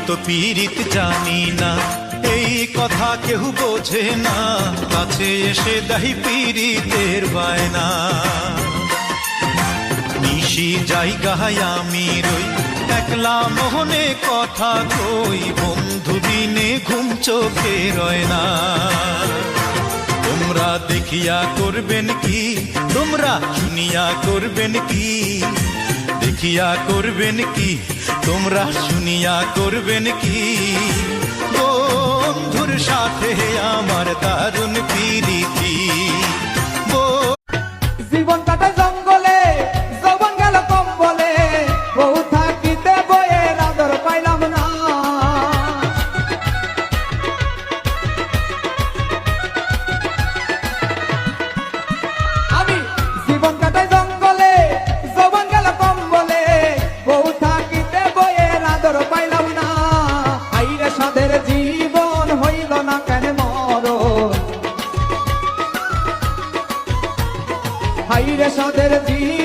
তো পীড়িত জানি না, এই কথা কেউ বোঝে না, কাছে এসে দাহি পীড়িতের বায়না। নিশি জায়গায় আমি রই, একলা মোহনে কথা কই, বন্ধু বিনে ঘুম চোখে রয় না। তোমরা দেখিয়া করবেন কি, তোমরা শুনিয়া করবেন কি, দেখিয়া করবেন কি, তোমরা শুনিয়া করবেন কি, বন্ধুর সাথে আমার দারুণ প্রীতি। জীবন কাটায় জঙ্গলে, যৌবন গেল কম বলে, বউ থাকিতে বইয়ের আদর পাইলাম না। আমি জীবন কাটায় জঙ্গলে, যৌবন গেল কম বলে, বউ থাকিতে বইয়ের আদর পাইলাম না। আইরে সাদের জীবন হইল না কেন মরণ, হাইরে সাদের জীবন